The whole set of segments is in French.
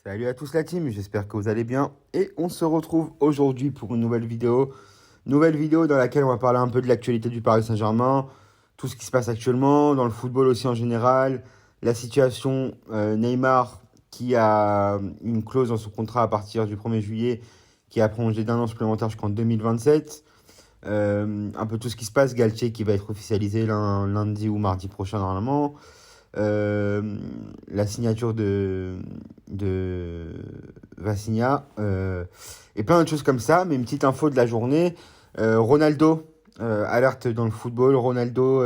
Salut à tous la team, j'espère que vous allez bien et on se retrouve aujourd'hui pour une nouvelle vidéo. Nouvelle vidéo dans laquelle on va parler un peu de l'actualité du Paris Saint-Germain, tout ce qui se passe actuellement, dans le football aussi en général, la situation Neymar qui a une clause dans son contrat à partir du 1er juillet qui a prolongé d'un an supplémentaire jusqu'en 2027. Un peu tout ce qui se passe, Galtier qui va être officialisé lundi ou mardi prochain normalement. La signature de Vassigna et plein de choses comme ça. Mais une petite info de la journée, Ronaldo, alerte dans le football, Ronaldo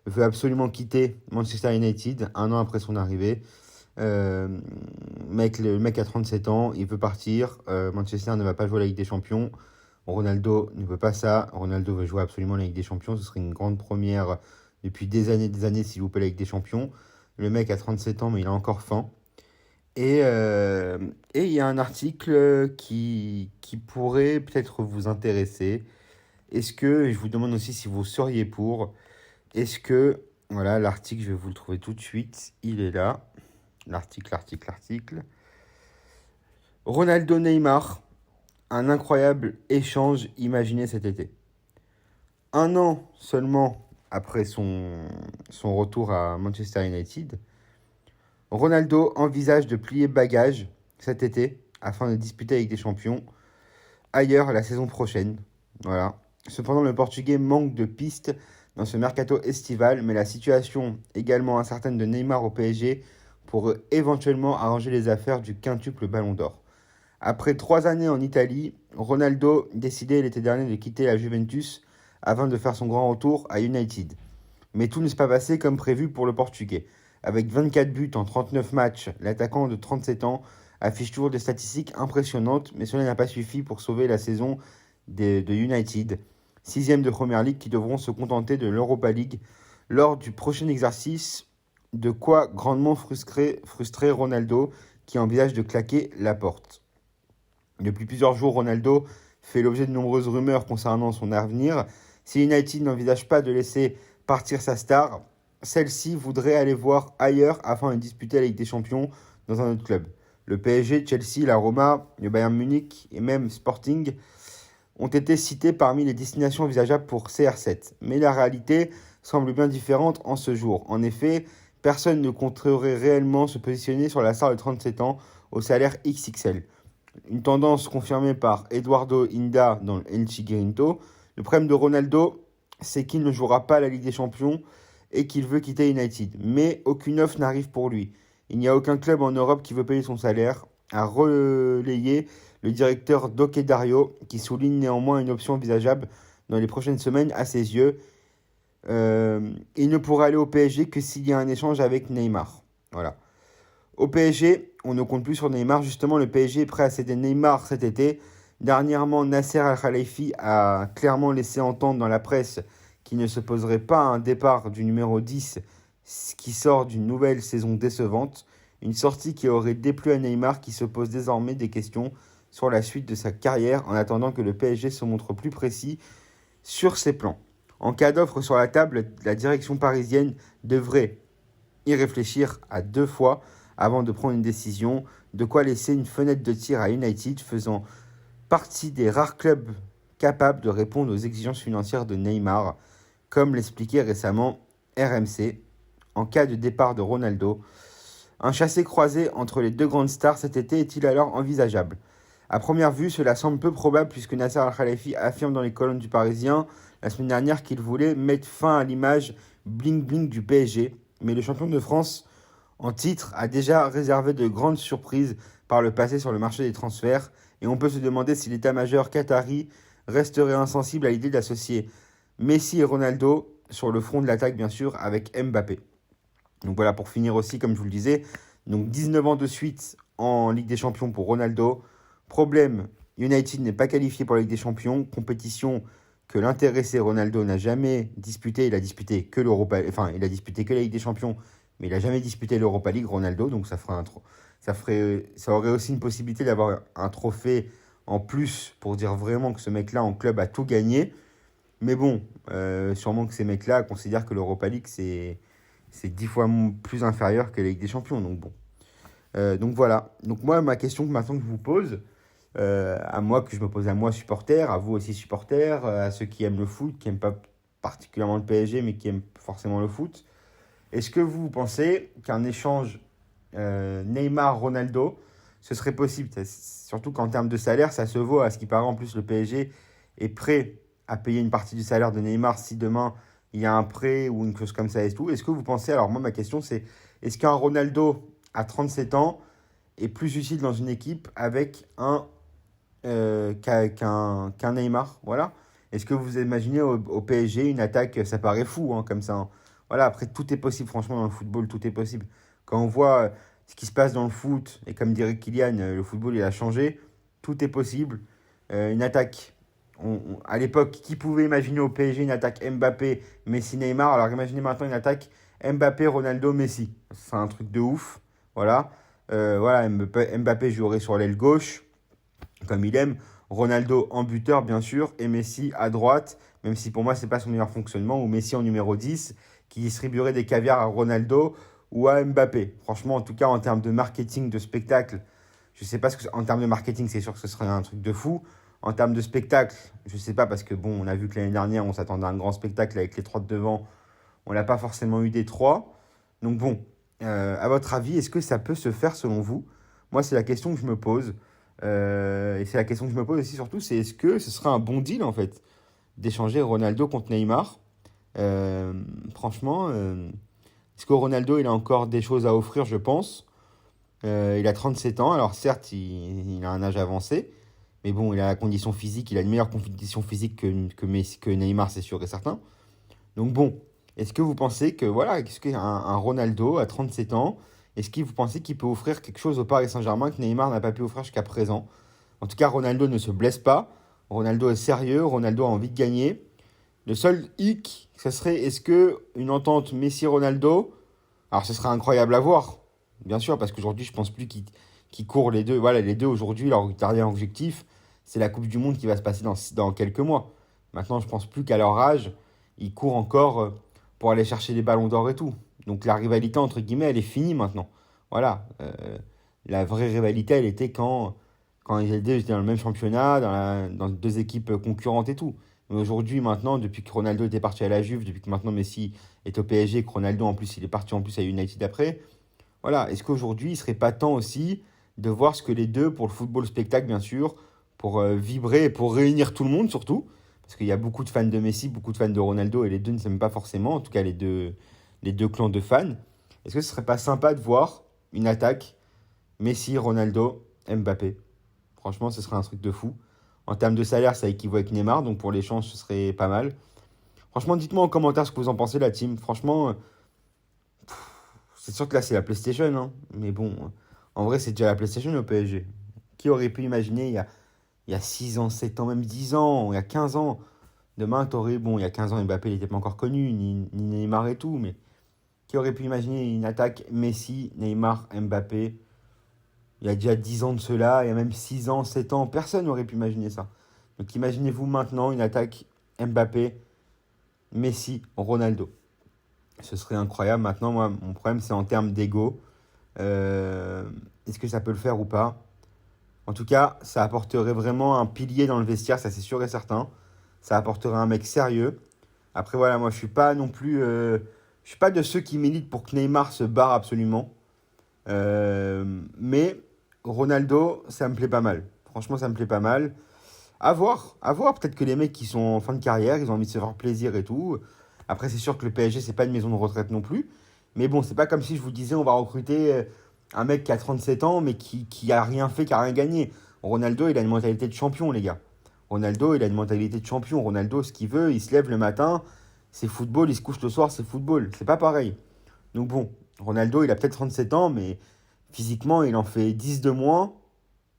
veut absolument quitter Manchester United un an après son arrivée. Le mec a 37 ans, il veut partir, Manchester ne va pas jouer la Ligue des Champions. Ronaldo ne veut pas ça, Ronaldo veut jouer absolument la Ligue des Champions, ce serait une grande première depuis des années s'il vous plaît la Ligue des Champions. Le mec a 37 ans mais il a encore faim. Et il y a un article qui pourrait peut-être vous intéresser. Je vous demande aussi si vous seriez pour, voilà l'article, je vais vous le trouver tout de suite, il est là. L'article. Ronaldo Neymar, un incroyable échange imaginé cet été. Un an seulement après son retour à Manchester United, Ronaldo envisage de plier bagages cet été afin de disputer avec des champions ailleurs la saison prochaine. Voilà. Cependant, le Portugais manque de pistes dans ce mercato estival, mais la situation également incertaine de Neymar au PSG pourrait éventuellement arranger les affaires du quintuple Ballon d'Or. Après 3 années en Italie, Ronaldo décidait l'été dernier de quitter la Juventus afin de faire son grand retour à United. Mais tout ne s'est pas passé comme prévu pour le Portugais. Avec 24 buts en 39 matchs, l'attaquant de 37 ans affiche toujours des statistiques impressionnantes, mais cela n'a pas suffi pour sauver la saison de United, 6e de Premier League, qui devront se contenter de l'Europa League lors du prochain exercice, de quoi grandement frustrer Ronaldo, qui envisage de claquer la porte. Depuis plusieurs jours, Ronaldo fait l'objet de nombreuses rumeurs concernant son avenir. Si United n'envisage pas de laisser partir sa star, celle-ci voudrait aller voir ailleurs afin de disputer la Ligue des Champions dans un autre club. Le PSG, Chelsea, la Roma, le Bayern Munich et même Sporting ont été cités parmi les destinations envisageables pour CR7. Mais la réalité semble bien différente en ce jour. En effet, personne ne compterait réellement se positionner sur la star de 37 ans au salaire XXL. Une tendance confirmée par Eduardo Inda dans le El Chiguinto. Le problème de Ronaldo, c'est qu'il ne jouera pas la Ligue des Champions et qu'il veut quitter United. Mais aucune offre n'arrive pour lui. Il n'y a aucun club en Europe qui veut payer son salaire, a relayé le directeur Doke Dario, qui souligne néanmoins une option envisageable dans les prochaines semaines à ses yeux. Il ne pourra aller au PSG que s'il y a un échange avec Neymar. Voilà. Au PSG, on ne compte plus sur Neymar. Justement, le PSG est prêt à céder Neymar cet été. Dernièrement, Nasser Al-Khelaifi a clairement laissé entendre dans la presse qu'il ne se poserait pas à un départ du numéro 10 qui sort d'une nouvelle saison décevante. Une sortie qui aurait déplu à Neymar, qui se pose désormais des questions sur la suite de sa carrière en attendant que le PSG se montre plus précis sur ses plans. En cas d'offre sur la table, la direction parisienne devrait y réfléchir à 2 fois avant de prendre une décision, de quoi laisser une fenêtre de tir à United, faisant partie des rares clubs capables de répondre aux exigences financières de Neymar, comme l'expliquait récemment RMC. En cas de départ de Ronaldo, un chassé-croisé entre les deux grandes stars cet été est-il alors envisageable ? À première vue, cela semble peu probable puisque Nasser Al-Khelaifi affirme dans les colonnes du Parisien la semaine dernière qu'il voulait mettre fin à l'image bling-bling du PSG, mais le champion de France en titre a déjà réservé de grandes surprises par le passé sur le marché des transferts, et on peut se demander si l'état-major qatari resterait insensible à l'idée d'associer Messi et Ronaldo sur le front de l'attaque, bien sûr, avec Mbappé. Donc voilà, pour finir aussi, comme je vous le disais, donc 19 ans de suite en Ligue des Champions pour Ronaldo. Problème, United n'est pas qualifié pour la Ligue des Champions, compétition que l'intéressé Ronaldo n'a jamais disputé. Il a disputé que il a disputé que la Ligue des Champions, mais il n'a jamais disputé l'Europa League, Ronaldo, donc ça aurait aussi une possibilité d'avoir un trophée en plus pour dire vraiment que ce mec-là en club a tout gagné. Mais bon, sûrement que ces mecs-là considèrent que l'Europa League, c'est 10 fois plus inférieur que la Ligue des Champions, donc bon. Donc voilà. Donc moi, ma question que maintenant que je vous pose, à moi, que je me pose à moi, supporter, à vous aussi, supporter, à ceux qui aiment le foot, qui n'aiment pas particulièrement le PSG, mais qui aiment forcément le foot, est-ce que vous pensez qu'un échange Neymar-Ronaldo, ce serait possible? Surtout qu'en termes de salaire, ça se vaut. À ce qui paraît, en plus, le PSG est prêt à payer une partie du salaire de Neymar si demain il y a un prêt ou une chose comme ça et tout. Est-ce que vous pensez, alors moi ma question c'est, est-ce qu'un Ronaldo à 37 ans est plus utile dans une équipe avec qu'un Neymar? Voilà. Est-ce que vous imaginez au PSG une attaque, ça paraît fou hein, comme ça, hein. Voilà, après tout est possible, franchement dans le football tout est possible. Quand on voit ce qui se passe dans le foot, et comme dirait Kylian, le football il a changé, tout est possible. Une attaque à l'époque, qui pouvait imaginer au PSG une attaque Mbappé, Messi, Neymar? Alors imaginez maintenant une attaque Mbappé, Ronaldo, Messi. C'est un truc de ouf. Voilà. Voilà, Mbappé jouerait sur l'aile gauche, comme il aime. Ronaldo en buteur, bien sûr. Et Messi à droite, même si pour moi, c'est pas son meilleur fonctionnement. Ou Messi en numéro 10, qui distribuerait des caviars à Ronaldo ou à Mbappé. Franchement, en tout cas, en termes de marketing, de spectacle, je sais pas ce que en termes de marketing, c'est sûr que ce serait un truc de fou. En termes de spectacle, je sais pas parce que bon, on a vu que l'année dernière, on s'attendait à un grand spectacle avec les trois de devant. On l'a pas forcément eu des trois. Donc bon, à votre avis, est-ce que ça peut se faire selon vous? Moi, c'est la question que je me pose. Et c'est la question que je me pose aussi surtout, c'est est-ce que ce serait un bon deal en fait d'échanger Ronaldo contre Neymar? Euh, Franchement, est-ce que Ronaldo, il a encore des choses à offrir, je pense. Il a 37 ans, alors certes, il a un âge avancé, mais bon, il a la condition physique, il a une meilleure condition physique que Neymar, c'est sûr et certain. Donc bon, est-ce que vous pensez que, voilà, est-ce qu'un Ronaldo à 37 ans, est-ce que vous pensez qu'il peut offrir quelque chose au Paris Saint-Germain que Neymar n'a pas pu offrir jusqu'à présent? En tout cas, Ronaldo ne se blesse pas, Ronaldo est sérieux, Ronaldo a envie de gagner. Le seul hic, ce serait est-ce que une entente Messi-Ronaldo, alors ce serait incroyable à voir, bien sûr, parce qu'aujourd'hui, je pense plus qu'ils courent les deux. Voilà, les deux aujourd'hui, leur dernier objectif, c'est la Coupe du Monde qui va se passer dans quelques mois. Maintenant, je pense plus qu'à leur âge, ils courent encore pour aller chercher des ballons d'or et tout. Donc la rivalité, entre guillemets, elle est finie maintenant. Voilà. La vraie rivalité, elle était quand ils étaient dans le même championnat, dans deux équipes concurrentes et tout. Mais aujourd'hui, maintenant, depuis que Ronaldo était parti à la Juve, depuis que maintenant Messi est au PSG, que Ronaldo, en plus, il est parti en plus à United après, voilà. Est-ce qu'aujourd'hui, il ne serait pas temps aussi de voir ce que les deux, pour le football spectacle, bien sûr, pour vibrer et pour réunir tout le monde surtout, parce qu'il y a beaucoup de fans de Messi, beaucoup de fans de Ronaldo, et les deux ne s'aiment pas forcément, en tout cas les deux clans de fans. Est-ce que ce serait pas sympa de voir une attaque Messi, Ronaldo, Mbappé? Franchement, ce serait un truc de fou. En termes de salaire, ça équivaut avec Neymar, donc pour l'échange, ce serait pas mal. Franchement, dites-moi en commentaire ce que vous en pensez, la team. Franchement, c'est sûr que là, c'est la PlayStation, hein. Mais bon, en vrai, c'est déjà la PlayStation au PSG. Qui aurait pu imaginer il y a 6 ans, 7 ans, même 10 ans, il y a 15 ans. Demain, t'aurais, bon, il y a 15 ans, Mbappé n'était pas encore connu, ni Neymar et tout, mais qui aurait pu imaginer une attaque Messi, Neymar, Mbappé? Il y a déjà 10 ans de cela, il y a même 6 ans, 7 ans, personne n'aurait pu imaginer ça. Donc imaginez-vous maintenant une attaque Mbappé, Messi, Ronaldo. Ce serait incroyable. Maintenant, moi, mon problème, c'est en termes d'ego. Est-ce que ça peut le faire ou pas? En tout cas, ça apporterait vraiment un pilier dans le vestiaire, ça c'est sûr et certain. Ça apporterait un mec sérieux. Après, voilà, moi, je suis pas non plus. Je suis pas de ceux qui militent pour que Neymar se barre absolument. Mais Ronaldo, ça me plaît pas mal. Franchement, ça me plaît pas mal. À voir, à voir. Peut-être que les mecs qui sont en fin de carrière, ils ont envie de se faire plaisir et tout. Après, c'est sûr que le PSG, c'est pas une maison de retraite non plus. Mais bon, c'est pas comme si je vous disais, on va recruter un mec qui a 37 ans, mais qui a rien fait, qui a rien gagné. Ronaldo, il a une mentalité de champion, les gars. Ronaldo, il a une mentalité de champion. Ronaldo, ce qu'il veut, il se lève le matin, c'est football, il se couche le soir, c'est football. C'est pas pareil. Donc bon, Ronaldo, il a peut-être 37 ans, mais physiquement, il en fait 10 de moins.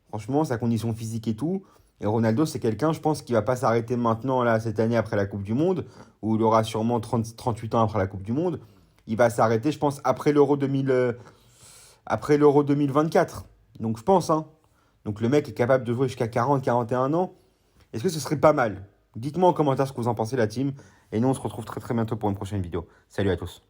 Franchement, sa condition physique et tout. Et Ronaldo, c'est quelqu'un, je pense, qui va pas s'arrêter maintenant, là, cette année après la Coupe du Monde, où il aura sûrement 38 ans après la Coupe du Monde. Il va s'arrêter, je pense, après l'Euro 2024. Donc je pense, hein. Donc le mec est capable de jouer jusqu'à 40, 41 ans. Est-ce que ce serait pas mal? Dites-moi en commentaire ce que vous en pensez, la team. Et nous, on se retrouve très très bientôt pour une prochaine vidéo. Salut à tous.